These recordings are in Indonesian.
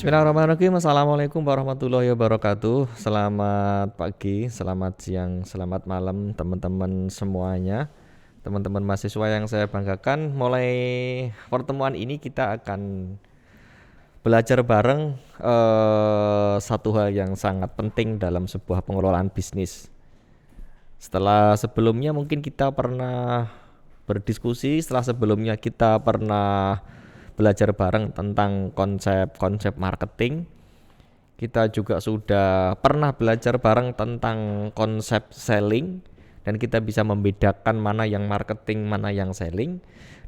Bismillahirrahmanirrahim. Assalamualaikum warahmatullahi wabarakatuh. Selamat pagi, selamat siang, selamat malam teman-teman semuanya. Teman-teman mahasiswa yang saya banggakan, mulai pertemuan ini kita akan belajar bareng satu hal yang sangat penting dalam sebuah pengelolaan bisnis. Setelah sebelumnya mungkin kita pernah berdiskusi, setelah sebelumnya kita pernah belajar bareng tentang konsep-konsep marketing. Kita juga sudah pernah belajar bareng tentang konsep selling dan kita bisa membedakan mana yang marketing, mana yang selling.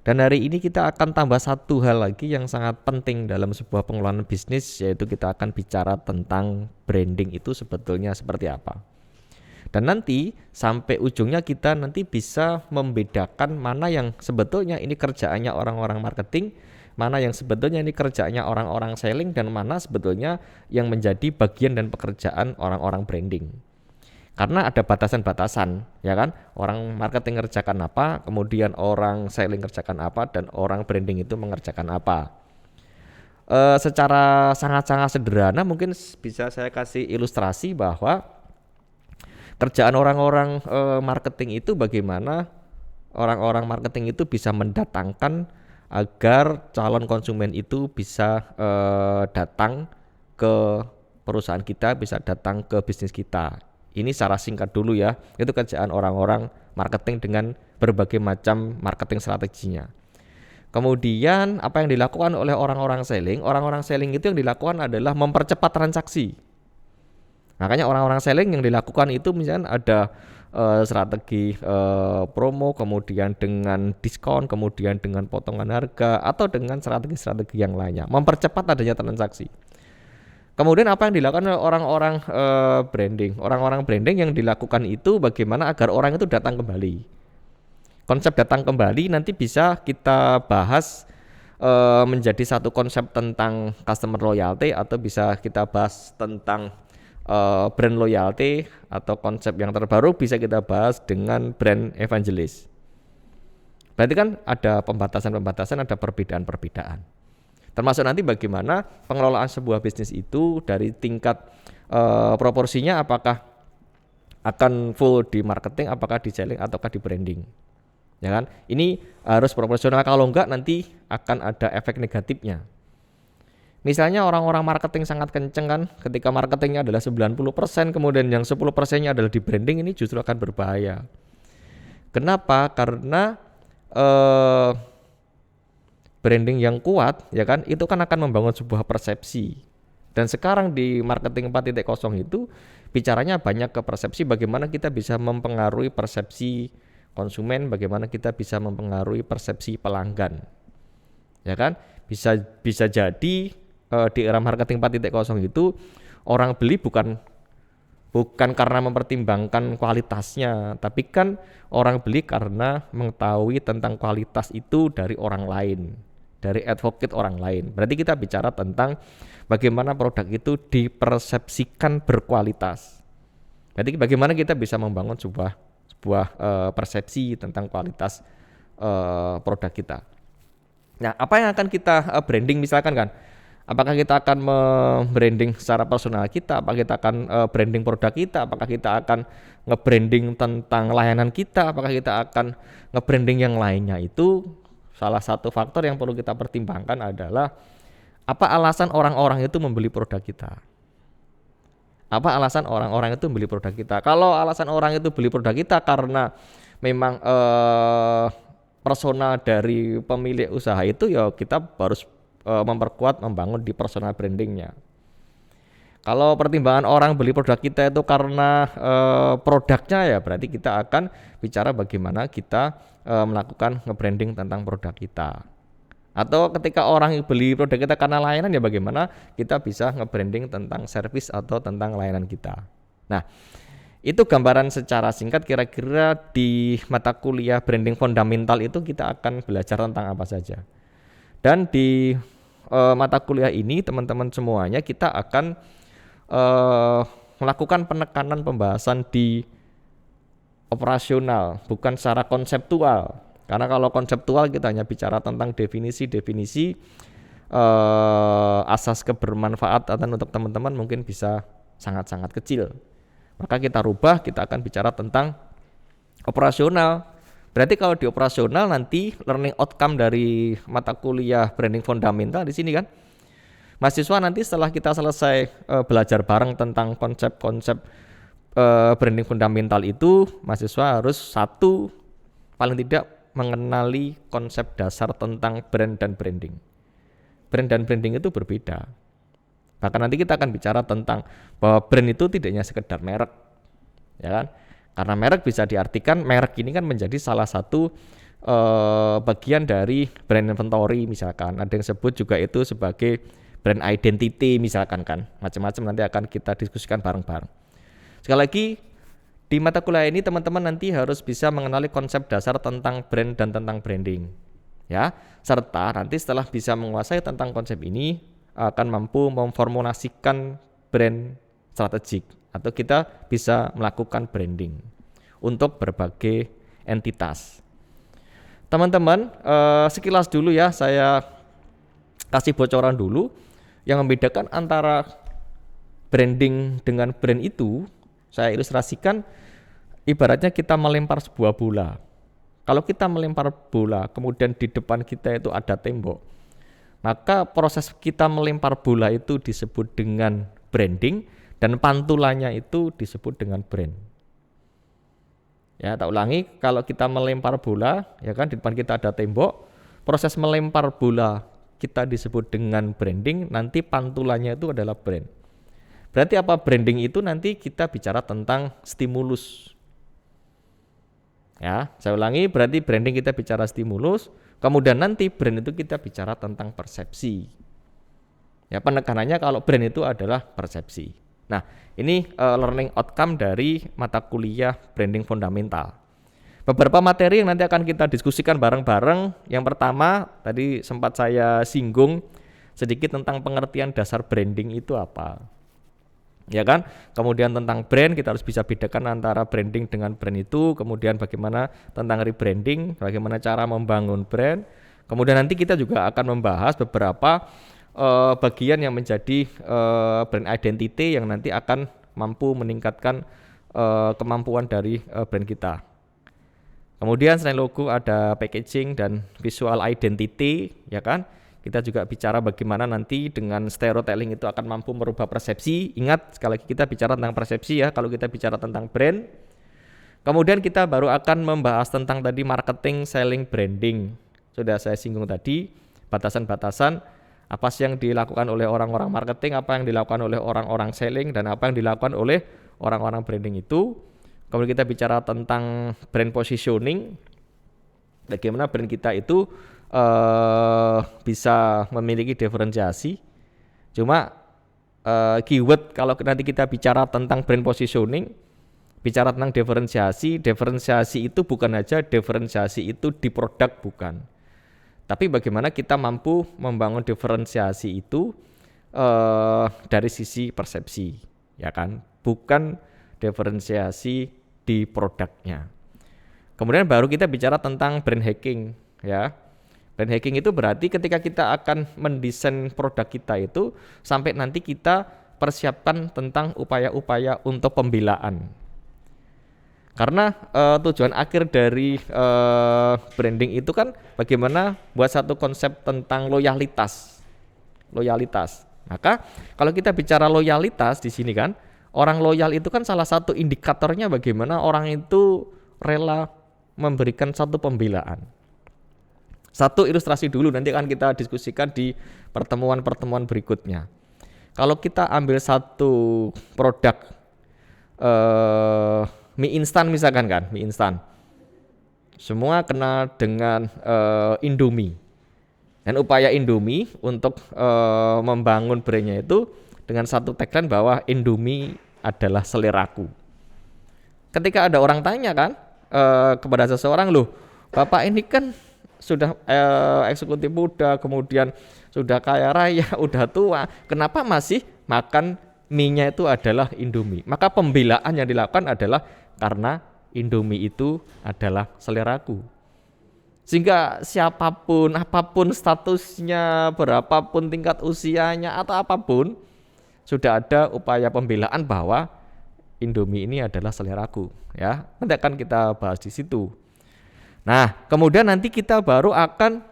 Dan hari ini kita akan tambah satu hal lagi yang sangat penting dalam sebuah pengelolaan bisnis, yaitu kita akan bicara tentang branding itu sebetulnya seperti apa. Dan nanti sampai ujungnya kita nanti bisa membedakan mana yang sebetulnya ini kerjaannya orang-orang marketing, mana yang sebetulnya ini kerjaannya orang-orang selling, dan mana sebetulnya yang menjadi bagian dan pekerjaan orang-orang branding. Karena ada batasan-batasan, ya kan? Orang marketing ngerjakan apa, kemudian orang selling ngerjakan apa, dan orang branding itu mengerjakan apa. Secara sangat-sangat sederhana mungkin bisa saya kasih ilustrasi bahwa kerjaan orang-orang marketing itu bagaimana orang-orang marketing itu bisa mendatangkan agar calon konsumen itu bisa datang ke perusahaan kita, bisa datang ke bisnis kita. Ini secara singkat dulu ya, itu kerjaan orang-orang marketing dengan berbagai macam marketing strateginya. Kemudian apa yang dilakukan oleh orang-orang selling? Orang-orang selling itu yang dilakukan adalah mempercepat transaksi. Makanya orang-orang selling yang dilakukan itu misalnya ada strategi promo, kemudian dengan diskon, kemudian dengan potongan harga, atau dengan strategi-strategi yang lainnya, mempercepat adanya transaksi. Kemudian apa yang dilakukan oleh orang-orang branding? Orang-orang branding yang dilakukan itu bagaimana agar orang itu datang kembali. Konsep datang kembali nanti bisa kita bahas menjadi satu konsep tentang customer loyalty, atau bisa kita bahas tentang brand loyalty, atau konsep yang terbaru bisa kita bahas dengan brand evangelist. Berarti kan ada pembatasan-pembatasan, ada perbedaan-perbedaan. Termasuk nanti bagaimana pengelolaan sebuah bisnis itu dari tingkat proporsinya, apakah akan full di marketing, apakah di selling, ataukah di branding. Ya kan? Ini harus proporsional, kalau enggak nanti akan ada efek negatifnya. Misalnya orang-orang marketing sangat kenceng kan, ketika marketingnya adalah 90%, kemudian yang 10%-nya adalah di branding, ini justru akan berbahaya. Kenapa? Karena branding yang kuat, ya kan, itu kan akan membangun sebuah persepsi. Dan sekarang di marketing 4.0 itu bicaranya banyak ke persepsi, bagaimana kita bisa mempengaruhi persepsi konsumen, bagaimana kita bisa mempengaruhi persepsi pelanggan. Ya kan? Bisa jadi di era marketing 4.0 itu orang beli bukan karena mempertimbangkan kualitasnya, tapi kan orang beli karena mengetahui tentang kualitas itu dari orang lain, dari advocate orang lain. Berarti kita bicara tentang bagaimana produk itu dipersepsikan berkualitas. Jadi bagaimana kita bisa membangun sebuah persepsi tentang kualitas produk kita. Nah, apa yang akan kita branding misalkan kan? Apakah kita akan membranding secara personal kita? Apakah kita akan branding produk kita? Apakah kita akan nge-branding tentang layanan kita? Apakah kita akan nge-branding yang lainnya? Itu salah satu faktor yang perlu kita pertimbangkan adalah apa alasan orang-orang itu membeli produk kita? Apa alasan orang-orang itu membeli produk kita? Kalau alasan orang itu beli produk kita karena memang persona dari pemilik usaha itu, ya kita harus memperkuat, membangun di personal brandingnya. Kalau pertimbangan orang beli produk kita itu karena produknya, ya berarti kita akan bicara bagaimana kita melakukan nge-branding tentang produk kita. Atau ketika orang beli produk kita karena layanan, ya bagaimana kita bisa nge-branding tentang service atau tentang layanan kita. Nah, itu gambaran secara singkat kira-kira di mata kuliah branding fundamental itu kita akan belajar tentang apa saja. Dan di mata kuliah ini teman-teman semuanya kita akan melakukan penekanan pembahasan di operasional, bukan secara konseptual. Karena kalau konseptual kita hanya bicara tentang definisi-definisi asas kebermanfaatan untuk teman-teman mungkin bisa sangat-sangat kecil. Maka kita rubah, kita akan bicara tentang operasional. Berarti kalau di operasional nanti learning outcome dari mata kuliah branding fundamental di sini kan, mahasiswa nanti setelah kita selesai belajar bareng tentang konsep-konsep branding fundamental itu, mahasiswa harus satu paling tidak mengenali konsep dasar tentang brand dan branding. Brand dan branding itu berbeda. Bahkan nanti kita akan bicara tentang bahwa brand itu tidak hanya sekedar merek, ya kan? Karena merek bisa diartikan, merek ini kan menjadi salah satu bagian dari brand inventory misalkan. Ada yang sebut juga itu sebagai brand identity misalkan kan. Macam-macam nanti akan kita diskusikan bareng-bareng. Sekali lagi, di mata kuliah ini teman-teman nanti harus bisa mengenali konsep dasar tentang brand dan tentang branding. Ya, serta nanti setelah bisa menguasai tentang konsep ini akan mampu memformulasikan brand strategik atau kita bisa melakukan branding untuk berbagai entitas. Teman-teman, sekilas dulu ya saya kasih bocoran dulu yang membedakan antara branding dengan brand itu. Saya ilustrasikan ibaratnya kita melempar sebuah bola. Kalau kita melempar bola kemudian di depan kita itu ada tembok, maka proses kita melempar bola itu disebut dengan branding dan pantulannya itu disebut dengan brand. Ya, tak ulangi, kalau kita melempar bola, ya kan di depan kita ada tembok, proses melempar bola kita disebut dengan branding, nanti pantulannya itu adalah brand. Berarti apa branding itu? Nanti kita bicara tentang stimulus. Ya, saya ulangi, berarti branding kita bicara stimulus, kemudian nanti brand itu kita bicara tentang persepsi. Ya, penekanannya kalau brand itu adalah persepsi. Nah, ini learning outcome dari mata kuliah branding fundamental. Beberapa materi yang nanti akan kita diskusikan bareng-bareng. Yang pertama, tadi sempat saya singgung sedikit tentang pengertian dasar branding itu apa. Ya kan? Kemudian tentang brand, kita harus bisa bedakan antara branding dengan brand itu. Kemudian bagaimana tentang rebranding, bagaimana cara membangun brand. Kemudian nanti kita juga akan membahas beberapa bagian yang menjadi brand identity yang nanti akan mampu meningkatkan kemampuan dari brand kita. Kemudian selain logo ada packaging dan visual identity, ya kan? Kita juga bicara bagaimana nanti dengan storytelling itu akan mampu merubah persepsi. Ingat, sekali lagi kita bicara tentang persepsi ya, kalau kita bicara tentang brand. Kemudian kita baru akan membahas tentang tadi marketing, selling, branding. Sudah saya singgung tadi, batasan-batasan apa sih yang dilakukan oleh orang-orang marketing, apa yang dilakukan oleh orang-orang selling, dan apa yang dilakukan oleh orang-orang branding itu. Kemudian kita bicara tentang brand positioning, bagaimana brand kita itu bisa memiliki diferensiasi. Cuma keyword kalau nanti kita bicara tentang brand positioning, bicara tentang diferensiasi itu bukan aja diferensiasi itu di produk, bukan. Tapi bagaimana kita mampu membangun diferensiasi itu dari sisi persepsi, ya kan? Bukan diferensiasi di produknya. Kemudian baru kita bicara tentang brand hacking, ya. Brand hacking itu berarti ketika kita akan mendesain produk kita itu sampai nanti kita persiapkan tentang upaya-upaya untuk pembelaan. Karena tujuan akhir dari branding itu kan bagaimana buat satu konsep tentang loyalitas. Maka kalau kita bicara loyalitas di sini kan, orang loyal itu kan salah satu indikatornya bagaimana orang itu rela memberikan satu pembelaan. Satu ilustrasi dulu, nanti akan kita diskusikan di pertemuan-pertemuan berikutnya. Kalau kita ambil satu produk mie instan misalkan kan, mie instan. Semua kenal dengan Indomie. Dan upaya Indomie untuk membangun brandnya itu dengan satu tagline bahwa Indomie adalah seleraku. Ketika ada orang tanya kan kepada seseorang, loh Bapak ini kan sudah eksekutif muda, kemudian sudah kaya raya, udah tua, kenapa masih makan mie-nya itu adalah Indomie? Maka pembelaan yang dilakukan adalah karena Indomie itu adalah seleraku. Sehingga siapapun, apapun statusnya, berapapun tingkat usianya atau apapun, sudah ada upaya pembelaan bahwa Indomie ini adalah seleraku, ya. Nanti akan kita bahas di situ. Nah, kemudian nanti kita baru akan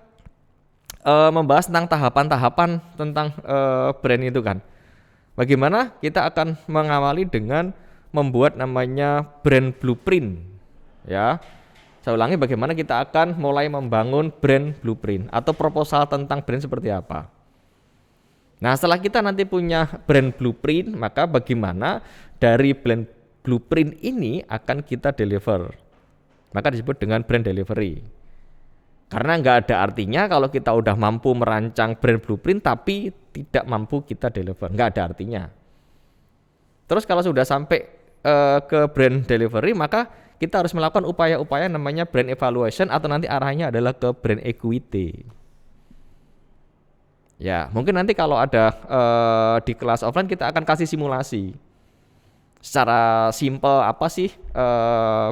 membahas tentang tahapan-tahapan tentang brand itu kan. Bagaimana kita akan mengawali dengan membuat namanya brand blueprint, ya. Saya ulangi, bagaimana kita akan mulai membangun brand blueprint atau proposal tentang brand seperti apa. Nah, setelah kita nanti punya brand blueprint, maka bagaimana dari brand blueprint ini akan kita deliver. Maka disebut dengan brand delivery. Karena nggak ada artinya kalau kita udah mampu merancang brand blueprint tapi tidak mampu kita deliver, nggak ada artinya. Terus kalau sudah sampai ke brand delivery, maka kita harus melakukan upaya-upaya namanya brand evaluation atau nanti arahnya adalah ke brand equity. Ya, mungkin nanti kalau ada di kelas offline kita akan kasih simulasi. Secara simple apa sih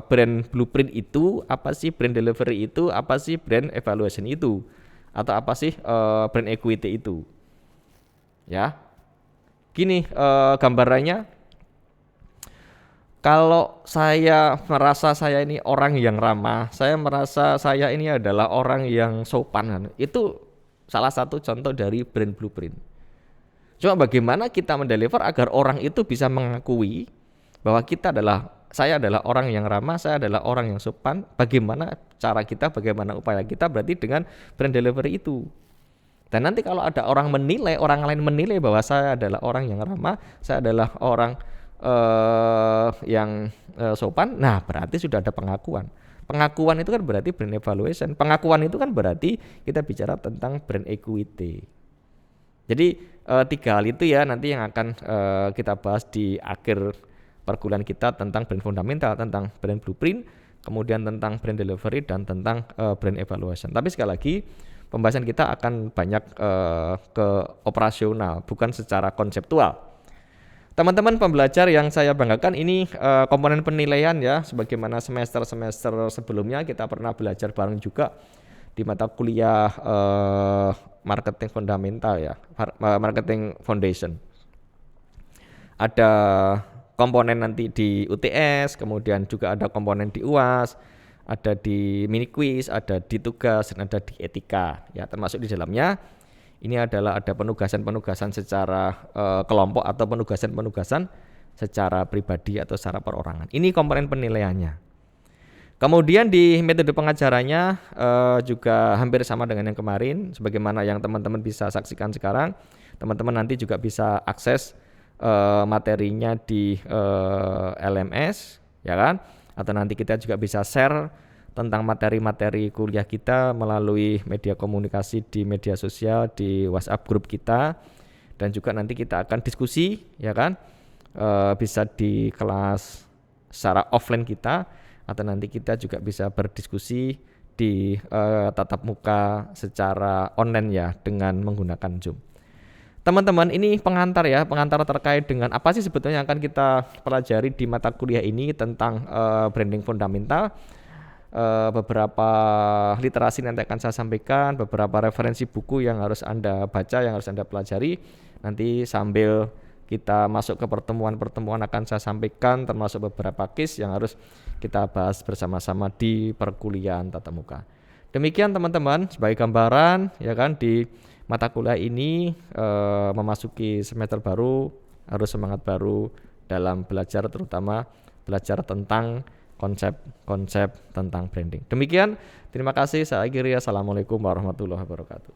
brand blueprint itu, apa sih brand delivery itu, apa sih brand evaluation itu, atau apa sih brand equity itu. Ya. Gini gambarannya. Kalau saya merasa saya ini orang yang ramah, saya merasa saya ini adalah orang yang sopan kan. Itu salah satu contoh dari brand blueprint. Cuma bagaimana kita mendeliver agar orang itu bisa mengakui bahwa saya adalah orang yang ramah, saya adalah orang yang sopan. Bagaimana cara kita, bagaimana upaya kita berarti dengan brand delivery itu. Dan nanti kalau ada orang lain menilai bahwa saya adalah orang yang ramah, saya adalah orang yang sopan, nah berarti sudah ada pengakuan. Pengakuan itu kan berarti brand evaluation. Pengakuan itu kan berarti kita bicara tentang brand equity. Jadi 3 hal itu ya nanti yang akan kita bahas di akhir perkuliahan kita tentang brand fundamental, tentang brand blueprint, kemudian tentang brand delivery dan tentang brand evaluation. Tapi sekali lagi pembahasan kita akan banyak ke operasional, bukan secara konseptual. Teman-teman pembelajar yang saya banggakan, ini komponen penilaian ya, sebagaimana semester-semester sebelumnya kita pernah belajar bareng juga di mata kuliah marketing fundamental ya, marketing foundation. Ada komponen nanti di UTS, kemudian juga ada komponen di UAS, ada di mini quiz, ada di tugas, dan ada di etika ya, termasuk di dalamnya. Ini adalah ada penugasan-penugasan secara kelompok atau penugasan-penugasan secara pribadi atau secara perorangan. Ini komponen penilaiannya. Kemudian di metode pengajarannya juga hampir sama dengan yang kemarin. Sebagaimana yang teman-teman bisa saksikan sekarang, teman-teman nanti juga bisa akses materinya di LMS, ya kan? Atau nanti kita juga bisa share tentang materi-materi kuliah kita melalui media komunikasi di media sosial, di WhatsApp grup kita, dan juga nanti kita akan diskusi, ya kan, bisa di kelas secara offline kita, atau nanti kita juga bisa berdiskusi di tatap muka secara online ya, dengan menggunakan Zoom. Teman-teman, ini pengantar ya, pengantar terkait dengan apa sih sebetulnya yang akan kita pelajari di mata kuliah ini tentang branding fundamental. Beberapa literasi nanti akan saya sampaikan, beberapa referensi buku yang harus Anda baca, yang harus Anda pelajari. Nanti sambil kita masuk ke pertemuan-pertemuan akan saya sampaikan, termasuk beberapa case yang harus kita bahas bersama-sama di perkuliahan tatap muka. Demikian teman-teman, sebagai gambaran ya kan, di mata kuliah ini memasuki semester baru, harus semangat baru dalam belajar, terutama belajar tentang konsep-konsep tentang branding. Demikian, terima kasih. Saya akhiri. Assalamualaikum warahmatullahi wabarakatuh.